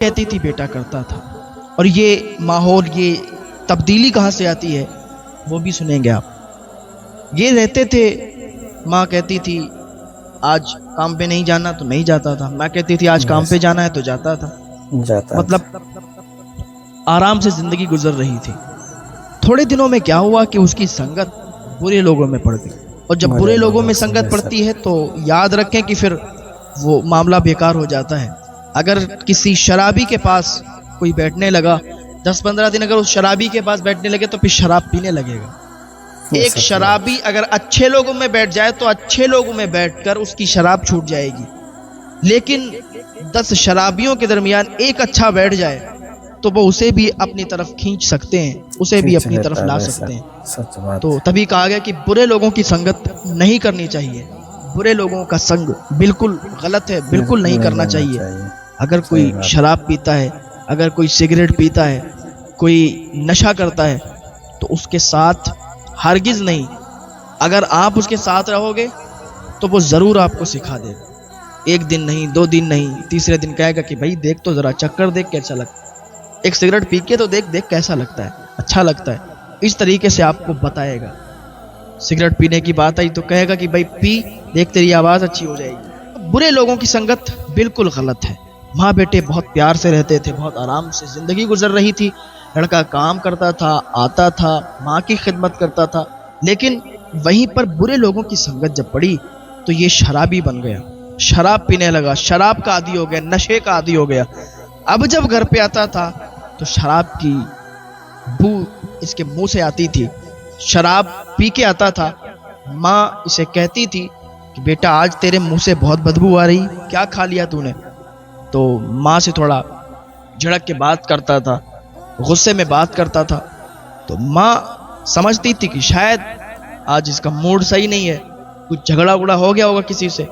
کہتی تھی بیٹا کرتا تھا. اور یہ ماحول، یہ تبدیلی کہاں سے آتی ہے وہ بھی سنیں گے آپ. یہ رہتے تھے، ماں کہتی تھی آج کام پہ نہیں جانا تو نہیں جاتا تھا، ماں کہتی تھی آج کام پہ جانا ہے تو جاتا تھا. مطلب آرام سے زندگی گزر رہی تھی. تھوڑے دنوں میں کیا ہوا کہ اس کی سنگت برے لوگوں میں پڑ گئی. اور جب برے لوگوں میں سنگت پڑتی ہے تو یاد رکھیں کہ پھر وہ معاملہ بیکار ہو جاتا ہے. اگر کسی شرابی کے پاس کوئی بیٹھنے لگا 10-15 دن اگر اس شرابی کے پاس بیٹھنے لگے تو پھر شراب پینے لگے گا. ایک شرابی اگر اچھے لوگوں میں بیٹھ جائے تو اچھے لوگوں میں بیٹھ کر اس کی شراب چھوٹ جائے گی. لیکن 10 شرابیوں کے درمیان ایک اچھا بیٹھ جائے تو وہ اسے بھی اپنی طرف کھینچ سکتے ہیں، اسے بھی اپنی طرف لا سکتے ہیں. تو تبھی کہا گیا کہ برے لوگوں کی سنگت نہیں کرنی چاہیے. برے لوگوں کا سنگ بالکل غلط ہے، بالکل نہیں کرنا چاہیے. اگر کوئی شراب پیتا ہے، اگر کوئی سگریٹ پیتا ہے، کوئی نشہ کرتا ہے تو اس کے ساتھ ہرگز نہیں. اگر آپ اس کے ساتھ رہو گے تو وہ ضرور آپ کو سکھا دے گا. 1 دن نہیں، 2 دن نہیں، تیسرے دن کہے گا کہ بھائی دیکھ تو ذرا چکر دیکھ کیسا لگتا ہے، ایک سگریٹ پی کے تو دیکھ کیسا لگتا ہے، اچھا لگتا ہے. اس طریقے سے آپ کو بتائے گا. سگریٹ پینے کی بات آئی تو کہے گا کہ بھائی پی دیکھ تیری آواز اچھی ہو جائے گی. برے لوگوں کی سنگت بالکل غلط ہے. ماں بیٹے بہت پیار سے رہتے تھے، بہت آرام سے زندگی گزر رہی تھی. لڑکا کام کرتا تھا، آتا تھا، ماں کی خدمت کرتا تھا. لیکن وہیں پر برے لوگوں کی سنگت جب پڑی تو یہ شرابی بن گیا، شراب پینے لگا، شراب کا عادی ہو گیا، نشے کا عادی ہو گیا. اب جب گھر پہ آتا تھا تو شراب کی بو اس کے منہ سے آتی تھی. شراب پی کے آتا تھا، ماں اسے کہتی تھی کہ بیٹا آج تیرے منہ سے بہت بدبو آ رہی، کیا کھا لیا تو نے؟ تو ماں سے تھوڑا جھڑک کے بات کرتا تھا، غصے میں بات کرتا تھا. تو ماں سمجھتی تھی کہ شاید آج اس کا موڈ صحیح نہیں ہے، کچھ جھگڑا وگڑا ہو گیا ہوگا کسی سے.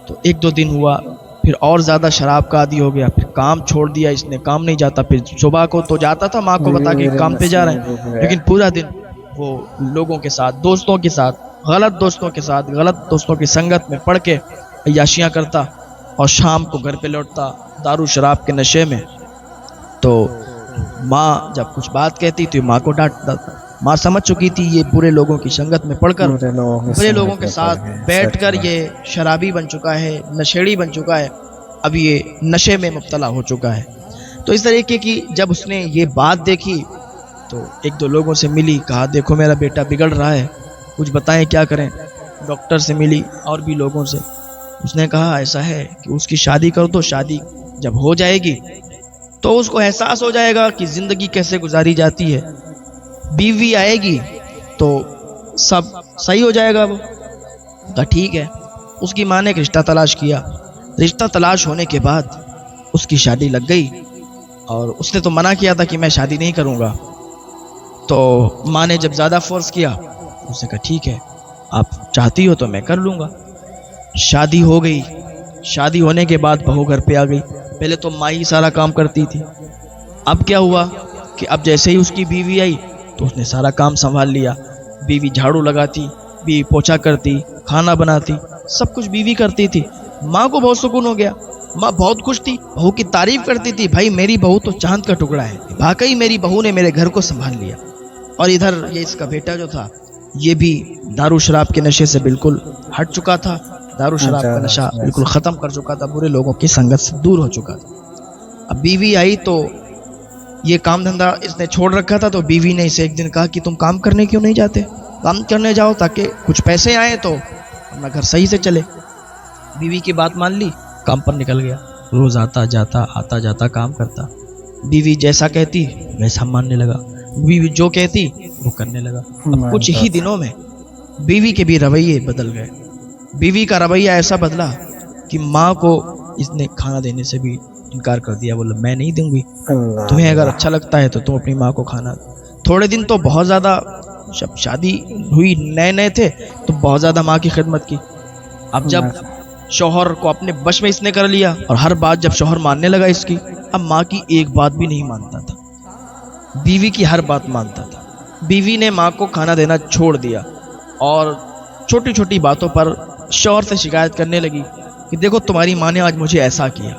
تو 1-2 دن ہوا، پھر اور زیادہ شراب کا عادی ہو گیا، پھر کام چھوڑ دیا اس نے، کام نہیں جاتا. پھر صبح کو تو جاتا تھا ماں کو بتا کے کام پہ جا رہے ہیں، لیکن پورا دن وہ لوگوں کے ساتھ، دوستوں کے ساتھ، غلط دوستوں کے ساتھ، غلط دوستوں کی سنگت میں پڑھ کے عیاشیاں کرتا اور شام کو گھر پہ لوٹتا دارو شراب کے نشے میں. تو ماں جب کچھ بات کہتی تو ماں کو ڈانٹتا تھا. ماں سمجھ چکی تھی یہ برے لوگوں کی سنگت میں پڑھ کر، برے لوگوں کے ساتھ بیٹھ کر یہ شرابی بن چکا ہے، نشیڑی بن چکا ہے، اب یہ نشے میں مبتلا ہو چکا ہے. تو اس طریقے کی جب اس نے یہ بات دیکھی تو 1-2 لوگوں سے ملی، کہا دیکھو میرا بیٹا بگڑ رہا ہے، کچھ بتائیں کیا کریں. ڈاکٹر سے ملی اور بھی لوگوں سے. اس نے کہا ایسا ہے کہ اس کی شادی کر دو، شادی جب ہو جائے گی تو اس کو احساس ہو جائے گا کہ زندگی کیسے گزاری جاتی ہے، بیوی آئے گی تو سب صحیح ہو جائے گا. وہ کہا ٹھیک ہے. اس کی ماں نے ایک رشتہ تلاش کیا. رشتہ تلاش ہونے کے بعد اس کی شادی لگ گئی اور اس نے تو منع کیا تھا کہ میں شادی نہیں کروں گا. تو ماں نے جب زیادہ فورس کیا اس نے کہا ٹھیک ہے آپ چاہتی ہو تو میں کر لوں گا. شادی ہو گئی. شادی ہونے کے بعد بہو گھر پہ آ گئی. پہلے تو ماں ہی سارا کام کرتی تھی. اب کیا ہوا کہ اب جیسے ہی اس کی بیوی آئی تو اس نے سارا کام سنبھال لیا. بیوی جھاڑو لگاتی، بیوی پوچھا کرتی، کھانا بناتی، سب کچھ بیوی کرتی تھی. ماں کو بہت سکون ہو گیا. ماں بہت خوش تھی، بہو کی تعریف کرتی تھی، بھائی میری بہو تو چاند کا ٹکڑا ہے، واقعی میری بہو نے میرے گھر کو سنبھال لیا. اور ادھر یہ اس کا بیٹا جو تھا یہ بھی دارو شراب کے نشے سے بالکل ہٹ چکا تھا. دارو شراب کا نشہ بالکل ختم کر چکا تھا، برے لوگوں کی سنگت سے دور ہو چکا تھا. اب بیوی آئی تو یہ کام دھندا اس نے چھوڑ رکھا تھا. تو بیوی نے اسے ایک دن کہا کہ تم کام کرنے کیوں نہیں جاتے؟ کام کرنے جاؤ تاکہ کچھ پیسے آئیں تو اپنا گھر صحیح سے چلے. بیوی کی بات مان لی، کام پر نکل گیا. روز آتا جاتا کام کرتا. بیوی جیسا کہتی ویسا ماننے لگا، بیوی جو کہتی وہ کرنے لگا. اب کچھ ہی دنوں میں بیوی کے بھی رویے بدل گئے. بیوی کا رویہ ایسا بدلا کہ ماں کو اس نے کھانا دینے سے بھی انکار کر دیا. بولا میں نہیں دوں گی، تمہیں اگر اچھا لگتا ہے تو تم اپنی ماں کو کھانا. تھوڑے دن تو بہت زیادہ، جب شادی ہوئی نئے تھے تو بہت زیادہ ماں کی خدمت کی. اب جب شوہر کو اپنے بش میں اس نے کر لیا اور ہر بات جب شوہر ماننے لگا اس کی، اب ماں کی ایک بات بھی نہیں مانتا تھا، بیوی کی ہر بات مانتا تھا. بیوی نے ماں کو کھانا دینا چھوڑ دیا اور چھوٹی چھوٹی باتوں پر شوہر سے شکایت کرنے لگی کہ دیکھو تمہاری ماں نے آج مجھے ایسا کیا،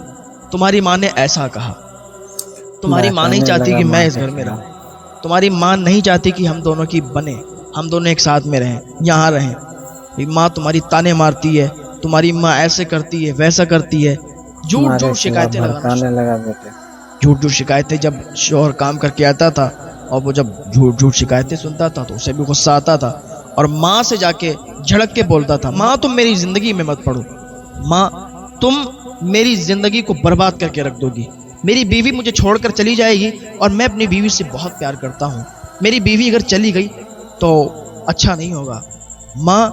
تمہاری ماں نے ایسا کہا. تمہاری ماں نہیں چاہتی کہ میں اس گھر میں رہوں، تمہاری ماں نہیں چاہتی کہ ہم دونوں کی بنے، ہم دونوں ایک ساتھ میں رہیں، یہاں رہیں۔ ماں تمہاری تانے مارتی ہے، تمہاری ماں ایسے کرتی ہے ویسا کرتی ہے، جھوٹ جھوٹ شکایتیں لگا، جھوٹ جھوٹ شکایتیں۔ جب شوہر کام کر کے آتا تھا اور وہ جب جھوٹ جھوٹ شکایتیں سنتا تھا تو اسے بھی غصہ آتا تھا، اور ماں سے جا کے جھڑک کے بولتا تھا، ماں تم میری زندگی میں مت پڑو، ماں تم میری زندگی کو برباد کر کے رکھ دو گی، میری بیوی مجھے چھوڑ کر چلی جائے گی اور میں اپنی بیوی سے بہت پیار کرتا ہوں، میری بیوی اگر چلی گئی تو اچھا نہیں ہوگا، ماں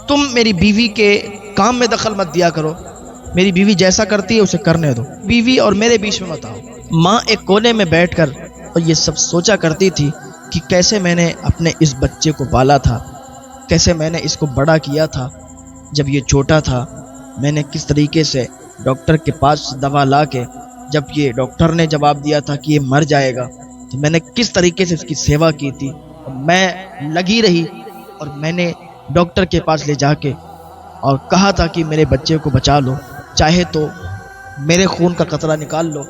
تم میری بیوی کے کام میں دخل مت دیا کرو، میری بیوی جیسا کرتی ہے اسے کرنے دو، بیوی اور میرے بیچ میں مت آؤ۔ ماں ایک کونے میں بیٹھ کر اور یہ سب سوچا کرتی تھی کہ کیسے میں نے اپنے اس بچے کو پالا تھا، کیسے میں نے اس کو بڑا کیا تھا، جب یہ چھوٹا تھا میں نے کس طریقے سے ڈاکٹر کے پاس دوا لا کے، جب یہ ڈاکٹر نے جواب دیا تھا کہ یہ مر جائے گا تو میں نے کس طریقے سے اس کی سیوا کی تھی، اور میں لگی رہی اور میں نے ڈاکٹر کے پاس لے جا کے اور کہا تھا کہ میرے بچے کو بچا لو، چاہے تو میرے خون کا قطرہ نکال لو،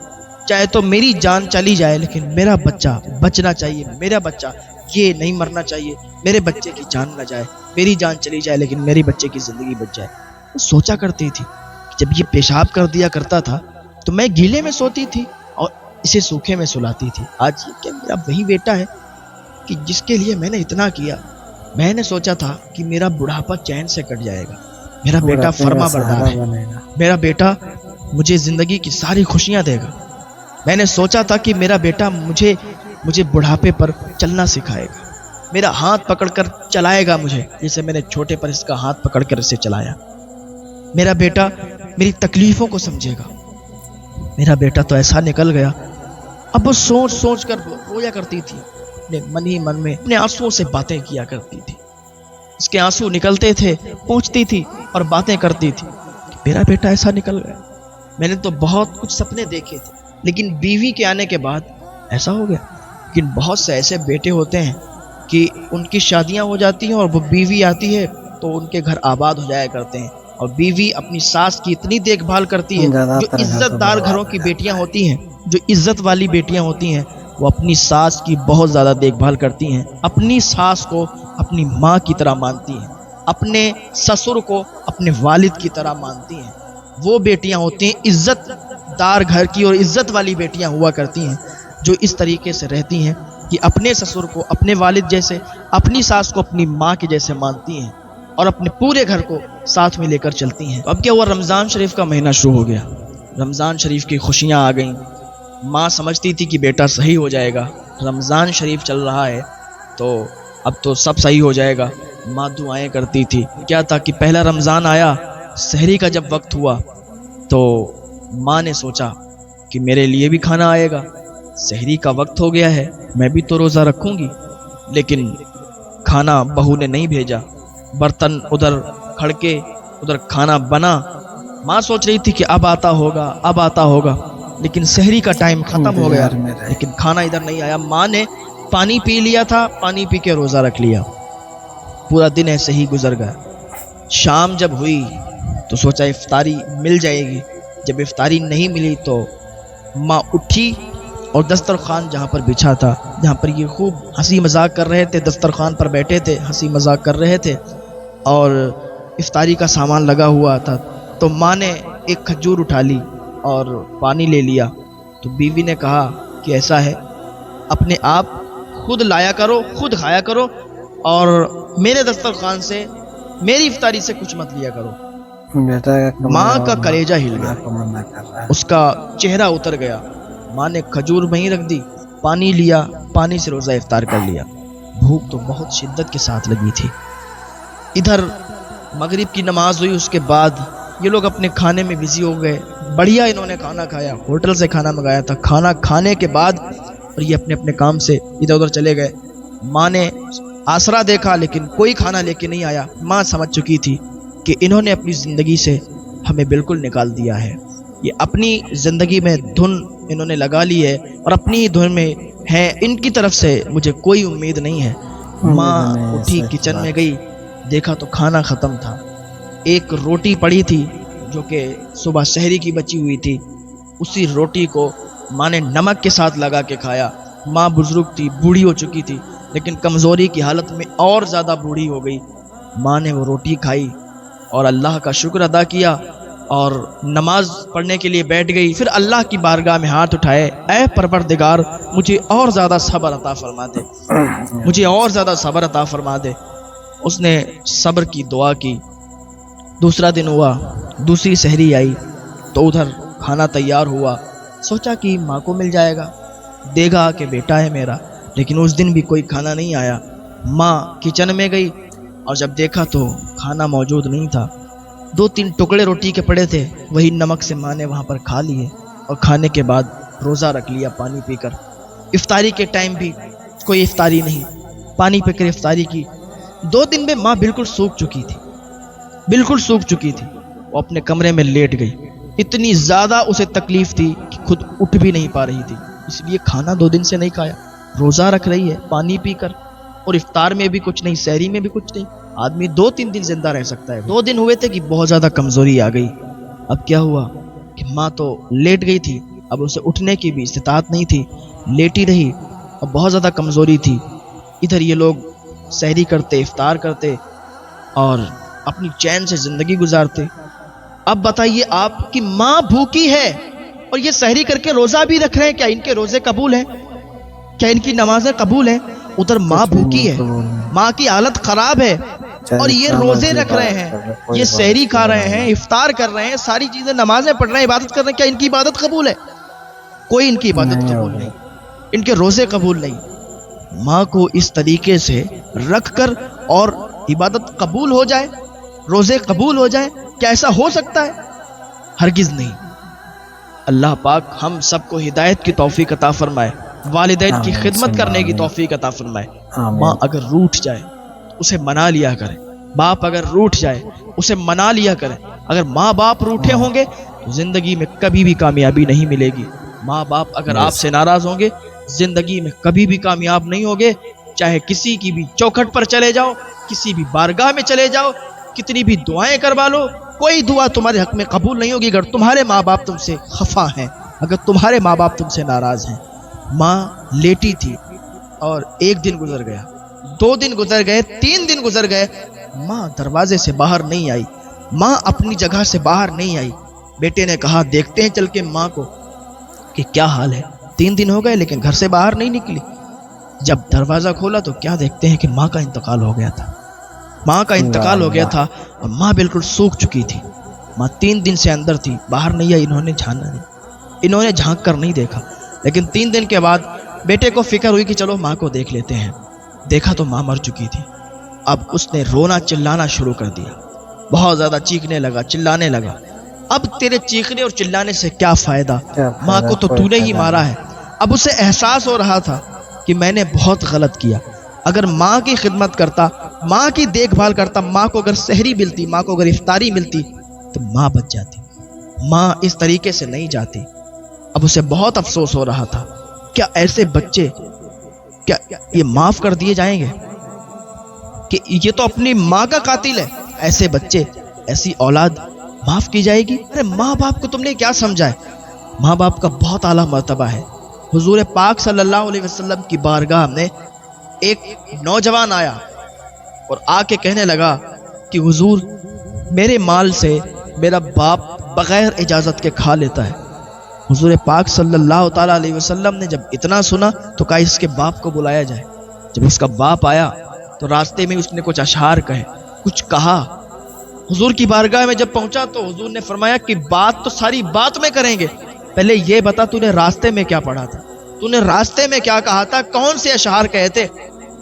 چاہے تو میری جان چلی جائے لیکن میرا بچہ بچنا چاہیے، میرا بچہ یہ نہیں مرنا چاہیے، میرے بچے کی جان نہ جائے، میری جان چلی جائے لیکن میری بچے کی زندگی بچ جائے۔ سوچا کرتی تھی جب یہ پیشاب کر دیا کرتا تھا تو میں گیلے میں سوتی تھی اور اسے سوکھے میں سلاتی تھی، آج یہ کیا میرا وہی بیٹا ہے کہ جس کے لیے میں نے اتنا کیا؟ میں نے سوچا تھا کہ میرا بڑھاپا چین سے کٹ جائے گا، میرا بیٹا فرما بردار ہے، میرا بیٹا مجھے زندگی کی ساری خوشیاں دے گا، میں نے سوچا تھا کہ میرا بیٹا مجھے بڑھاپے پر چلنا سکھائے گا، میرا ہاتھ پکڑ کر چلائے گا مجھے، جیسے میں نے چھوٹے پر اس کا ہاتھ پکڑ کر اسے چلایا، میرا بیٹا میری تکلیفوں کو سمجھے گا۔ میرا بیٹا تو ایسا نکل گیا، اب وہ سوچ سوچ کر رویا کرتی تھی، اپنے من ہی من میں اپنے آنسوؤں سے باتیں کیا کرتی تھی، اس کے آنسو نکلتے تھے، پہنچتی تھی اور باتیں کرتی تھی، میرا بیٹا ایسا نکل گیا، میں نے تو بہت کچھ سپنے دیکھے تھے لیکن بیوی کے آنے کے بعد ایسا ہو گیا۔ لیکن بہت سے ایسے بیٹے ہوتے ہیں کہ ان کی شادیاں ہو جاتی ہیں اور وہ بیوی آتی ہے تو ان کے گھر آباد ہو جایا کرتے ہیں، اور بیوی اپنی ساس کی اتنی دیکھ بھال کرتی ہے، جو عزت دار گھروں کی بیٹیاں ہوتی ہیں، جو عزت والی بیٹیاں ہوتی ہیں، وہ اپنی ساس کی بہت زیادہ دیکھ بھال کرتی ہیں، اپنی ساس کو اپنی ماں کی طرح مانتی ہیں، اپنے سسر کو اپنے والد کی طرح مانتی ہیں، وہ بیٹیاں ہوتی ہیں عزت دار گھر کی اور عزت والی بیٹیاں ہوا کرتی ہیں، جو اس طریقے سے رہتی ہیں کہ اپنے سسر کو اپنے والد جیسے، اپنی ساس کو اپنی ماں کے جیسے مانتی ہیں اور اپنے پورے گھر کو ساتھ میں لے کر چلتی ہیں۔ اب کیا ہوا، رمضان شریف کا مہینہ شروع ہو گیا، رمضان شریف کی خوشیاں آ گئیں، ماں سمجھتی تھی کہ بیٹا صحیح ہو جائے گا، رمضان شریف چل رہا ہے تو اب تو سب صحیح ہو جائے گا، ماں دعائیں کرتی تھی۔ کیا تھا کہ پہلا رمضان آیا، سحری کا جب وقت ہوا تو ماں نے سوچا کہ میرے لیے بھی کھانا آئے گا، سحری کا وقت ہو گیا ہے، میں بھی تو روزہ رکھوں گی، لیکن کھانا بہو نے نہیں بھیجا، برتن ادھر کھڑکے ادھر کھانا بنا، ماں سوچ رہی تھی کہ اب آتا ہوگا، لیکن سحری کا ٹائم ختم ہو گیا لیکن کھانا ادھر نہیں آیا۔ ماں نے پانی پی لیا تھا، پانی پی کے روزہ رکھ لیا، پورا دن ایسے ہی گزر گیا۔ شام جب ہوئی تو سوچا افطاری مل جائے گی، جب افطاری نہیں ملی تو ماں اٹھی اور دسترخوان جہاں پر بچھا تھا، جہاں پر یہ خوب ہنسی مذاق کر رہے تھے، دسترخوان پر بیٹھے تھے، ہنسی مذاق کر رہے تھے اور افطاری کا سامان لگا ہوا تھا، تو ماں نے ایک کھجور اٹھا لی اور پانی لے لیا، تو بیوی نے کہا کہ ایسا ہے، اپنے آپ خود لایا کرو، خود کھایا کرو اور میرے دسترخوان سے، میری افطاری سے کچھ مت لیا کرو۔ ماں کا کلیجہ ہل گیا، اس کا چہرہ اتر گیا، ماں نے کھجور وہیں رکھ دی، پانی لیا، پانی سے روزہ افطار کر لیا۔ بھوک تو بہت شدت کے ساتھ لگی تھی۔ ادھر مغرب کی نماز ہوئی، اس کے بعد یہ لوگ اپنے کھانے میں بزی ہو گئے، بڑھیا انہوں نے کھانا کھایا، ہوٹل سے کھانا منگایا تھا، کھانا کھانے کے بعد اور یہ اپنے اپنے کام سے ادھر ادھر چلے گئے۔ ماں نے آسرا دیکھا لیکن کوئی کھانا لے کے نہیں آیا، ماں سمجھ چکی تھی کہ انہوں نے اپنی زندگی سے ہمیں بالکل نکال دیا ہے، یہ اپنی زندگی میں دھن انہوں نے لگا لی ہے اور اپنی دھن میں ہے، ان کی طرف سے مجھے کوئی امید نہیں ہے۔ ماں اٹھی، کچن میں گئی، دیکھا تو کھانا ختم تھا، ایک روٹی پڑی تھی جو کہ صبح سحری کی بچی ہوئی تھی، اسی روٹی کو ماں نے نمک کے ساتھ لگا کے کھایا. ماں بزرگ تھی, بوڑھی ہو چکی تھی, لیکن کمزوری کی حالت میں اور زیادہ بوڑھی ہو گئی. ماں نے وہ روٹی کھائی اور اللہ کا شکر ادا کیا اور نماز پڑھنے کے لیے بیٹھ گئی. پھر اللہ کی بارگاہ میں ہاتھ اٹھائے, اے پروردگار مجھے اور زیادہ صبر عطا فرما دے, مجھے اور زیادہ صبر عطا فرما دے. اس نے صبر کی دعا کی. دوسرا دن ہوا, دوسری سحری آئی تو ادھر کھانا تیار ہوا. سوچا کہ ماں کو مل جائے گا, دے گا کہ بیٹا ہے میرا, لیکن اس دن بھی کوئی کھانا نہیں آیا. ماں کچن میں گئی اور جب دیکھا تو کھانا موجود نہیں تھا. 2-3 ٹکڑے روٹی کے پڑے تھے, وہی نمک سے ماں نے وہاں پر کھا لیے اور کھانے کے بعد روزہ رکھ لیا پانی پی کر. افطاری کے ٹائم بھی کوئی افطاری نہیں, پانی پی کر افطاری کی. 2 دن میں ماں بالکل سوکھ چکی تھی, بالکل سوکھ چکی تھی. وہ اپنے کمرے میں لیٹ گئی. اتنی زیادہ اسے تکلیف تھی کہ خود اٹھ بھی نہیں پا رہی تھی, اس لیے کھانا 2 دن سے نہیں کھایا, روزہ رکھ رہی ہے پانی پی کر, اور افطار میں بھی کچھ نہیں, سحری میں بھی کچھ نہیں. آدمی 2-3 دن زندہ رہ سکتا ہے. 2 دن ہوئے تھے کہ بہت زیادہ کمزوری آ گئی. اب کیا ہوا کہ ماں تو لیٹ گئی تھی, اب اسے اٹھنے کی بھی استطاعت نہیں تھی, لیٹی رہی اور بہت زیادہ کمزوری تھی. ادھر یہ لوگ سحری کرتے, افطار کرتے اور اپنی چین سے زندگی گزارتے. اب بتائیے آپ کی ماں بھوکی ہے اور یہ سحری کر کے روزہ بھی رکھ رہے ہیں, کیا ان کے روزے قبول ہیں؟ کیا ان کی نمازیں قبول ہیں؟ ادھر ماں بھوکی ہے, ماں کی حالت خراب ہے اور یہ روزے رکھ رہے ہیں, یہ سحری کھا رہے ہیں, افطار کر رہے ہیں, ساری چیزیں, نمازیں پڑھ رہے ہیں, عبادت کر رہے ہیں. کیا ان کی عبادت قبول ہے؟ کوئی ان کی عبادت قبول نہیں, ان کے روزے قبول نہیں. ماں کو اس طریقے سے رکھ کر اور عبادت قبول ہو جائے, روزے قبول ہو جائے, کیا ایسا ہو سکتا ہے؟ ہرگز نہیں. اللہ پاک ہم سب کو ہدایت کی توفیق عطا فرمائے, والدین کی خدمت کرنے کی توفیق عطا فرمائے. ماں اگر روٹھ جائے اسے منا لیا کرے, باپ اگر روٹھ جائے اسے منا لیا کرے. اگر ماں باپ روٹھے ہوں گے تو زندگی میں کبھی بھی کامیابی نہیں ملے گی. ماں باپ اگر آپ سے ناراض ہوں گے زندگی میں کبھی بھی کامیاب نہیں ہوگے. چاہے کسی کی بھی چوکھٹ پر چلے جاؤ, کسی بھی بارگاہ میں چلے جاؤ, کتنی بھی دعائیں کروا لو, کوئی دعا تمہارے حق میں قبول نہیں ہوگی اگر تمہارے ماں باپ تم سے خفا ہیں, اگر تمہارے ماں باپ تم سے ناراض ہیں. ماں لیٹی تھی اور 1 دن گزر گیا, 2 دن گزر گئے, 3 دن گزر گئے, ماں دروازے سے باہر نہیں آئی, ماں اپنی جگہ سے باہر نہیں آئی. بیٹے نے کہا دیکھتے ہیں چل کے ماں کو کہ کیا حال ہے. 3 دن ہو گئے لیکن گھر سے باہر نہیں نکلی. جب دروازہ کھولا تو کیا دیکھتے ہیں کہ ماں کا انتقال ہو گیا تھا. ماں کا انتقال ہو گیا تھا اور ماں بالکل سوکھ چکی تھی. ماں 3 دن سے اندر تھی, باہر نہیں آئی. انہوں نے جھانا نہیں, انہوں نے جھانک کر نہیں دیکھا. لیکن 3 دن کے بعد بیٹے کو فکر ہوئی کہ چلو ماں کو دیکھ لیتے ہیں. دیکھا تو ماں مر چکی تھی. اب اس نے رونا چلانا شروع کر دیا, بہت زیادہ چیخنے لگا, چلانے لگا. اب تیرے چیخنے اور چلانے سے کیا فائدہ, ماں کو تو نے ہی مارا ہے. اب اسے احساس ہو رہا تھا کہ میں نے بہت غلط کیا. اگر ماں کی خدمت کرتا, ماں کی دیکھ بھال کرتا, ماں کو اگر سحری ملتی, ماں کو اگر افطاری ملتی تو ماں بچ جاتی. ماں اس طریقے سے نہیں جاتی. اب اسے بہت افسوس ہو رہا تھا. کیا ایسے بچے کیا یہ معاف کر دیے جائیں گے کہ یہ تو اپنی ماں کا قاتل ہے؟ ایسے بچے, ایسی اولاد معاف کی جائے گی؟ ارے ماں باپ کو تم نے کیا سمجھا ہے؟ ماں باپ کا بہت اعلیٰ مرتبہ ہے. حضور پاک صلی اللہ علیہ وسلم کی بارگاہ میں ایک نوجوان آیا اور آ کے کہنے لگا کہ حضور میرے مال سے میرا باپ بغیر اجازت کے کھا لیتا ہے. حضور پاک صلی اللہ تعالیٰ علیہ وسلم نے جب اتنا سنا تو کہا اس کے باپ کو بلایا جائے. جب اس کا باپ آیا تو راستے میں اس نے کچھ اشعار کہے, کچھ کہا. حضور کی بارگاہ میں جب پہنچا تو حضور نے فرمایا کہ بات تو ساری بات میں کریں گے, پہلے یہ بتا تو نے راستے میں کیا پڑھا تھا, تو نے راستے میں کیا کہا تھا, کون سے اشعار کہے تھے؟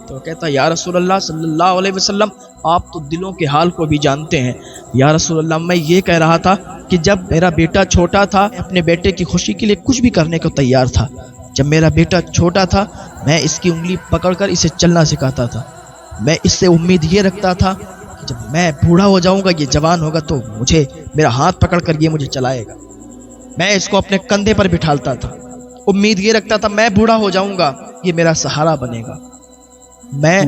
تو کہتا یا رسول اللہ صلی اللہ علیہ وسلم آپ تو دلوں کے حال کو بھی جانتے ہیں. یا رسول اللہ میں یہ کہہ رہا تھا کہ جب میرا بیٹا چھوٹا تھا اپنے بیٹے کی خوشی کے لیے کچھ بھی کرنے کو تیار تھا. جب میرا بیٹا چھوٹا تھا میں اس کی انگلی پکڑ کر اسے چلنا سکھاتا تھا. میں اس سے امید یہ رکھتا تھا کہ جب میں بوڑھا ہو جاؤں گا, یہ جوان ہوگا تو مجھے میرا ہاتھ پکڑ کر یہ مجھے چلائے گا. میں اس کو اپنے کندھے پر بٹھالتا تھا, امید یہ رکھتا تھا میں بوڑھا ہو جاؤں گا یہ میرا سہارا بنے گا. میں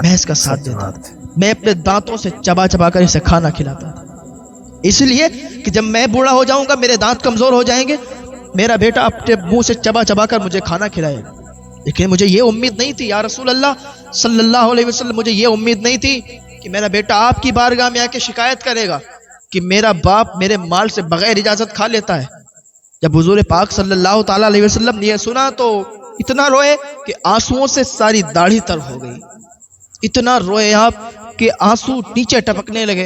اس کا ساتھ دیتا تھا, میں اپنے دانتوں سے چبا چبا کر اسے کھانا کھلاتا تھا, اس لیے کہ جب میں بوڑھا ہو جاؤں گا میرے دانت کمزور ہو جائیں گے, میرا بیٹا اپنے منہ سے چبا چبا کر مجھے کھانا کھلائے گا، لیکن مجھے یہ امید نہیں تھی یا رسول اللہ صلی اللہ علیہ وسلم، مجھے یہ امید نہیں تھی کہ میرا بیٹا آپ کی بارگاہ میں آ کے شکایت کرے گا کہ میرا باپ میرے مال سے بغیر اجازت کھا لیتا ہے۔ جب حضور پاک صلی اللہ تعالیٰ علیہ وسلم نے یہ سنا تو اتنا روئے کہ آنسوؤں سے ساری داڑھی تر ہو گئی، اتنا روئے آپ کہ آنسو نیچے ٹپکنے لگے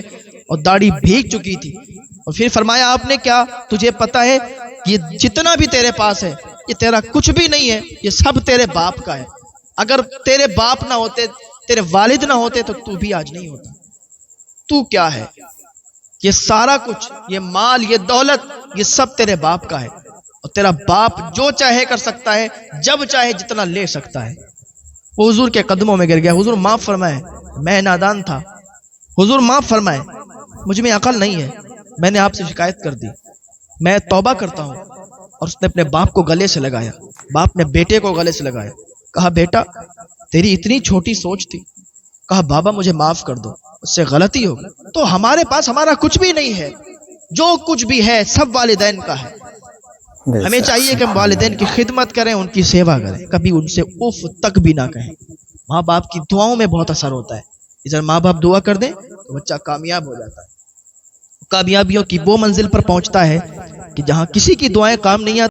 اور داڑھی بھیگ چکی تھی۔ اور پھر فرمایا آپ نے، کیا تجھے پتا ہے یہ جتنا بھی تیرے پاس ہے یہ تیرا کچھ بھی نہیں ہے، یہ سب تیرے باپ کا ہے، اگر تیرے باپ نہ ہوتے، تیرے والد نہ ہوتے تو بھی آج نہیں ہوتا، تو کیا ہے، یہ سارا کچھ، یہ مال، یہ دولت، یہ سب تیرے باپ کا ہے، اور تیرا باپ جو چاہے کر سکتا ہے، جب چاہے جتنا لے سکتا ہے۔ وہ حضور کے قدموں میں گر گیا، حضور معاف فرمائے، میں نادان تھا، حضور معاف فرمائے، مجھ میں عقل نہیں ہے، میں نے آپ سے شکایت کر دی، میں توبہ کرتا ہوں۔ اور اس نے اپنے باپ کو گلے سے لگایا، باپ نے بیٹے کو گلے سے لگایا، کہا بیٹا تیری اتنی چھوٹی سوچ تھی، کہا بابا مجھے معاف کر دو، اس سے غلطی ہو گئی۔ تو ہمارے پاس ہمارا کچھ بھی نہیں ہے، جو کچھ بھی ہے سب والدین کا ہے۔ ہمیں چاہیے کہ ہم والدین کی خدمت کریں، ان کی سیوا کریں، کبھی ان سے اف تک بھی نہ کہیں۔ ماں باپ کی دعاؤں میں بہت اثر ہوتا ہے، اگر ماں باپ دعا کر دیں تو بچہ کامیاب ہو جاتا ہے، کامیابیوں کی وہ منزل پر پہنچتا ہے کہ جہاں کسی کی دعائیں کام نہیں آتی۔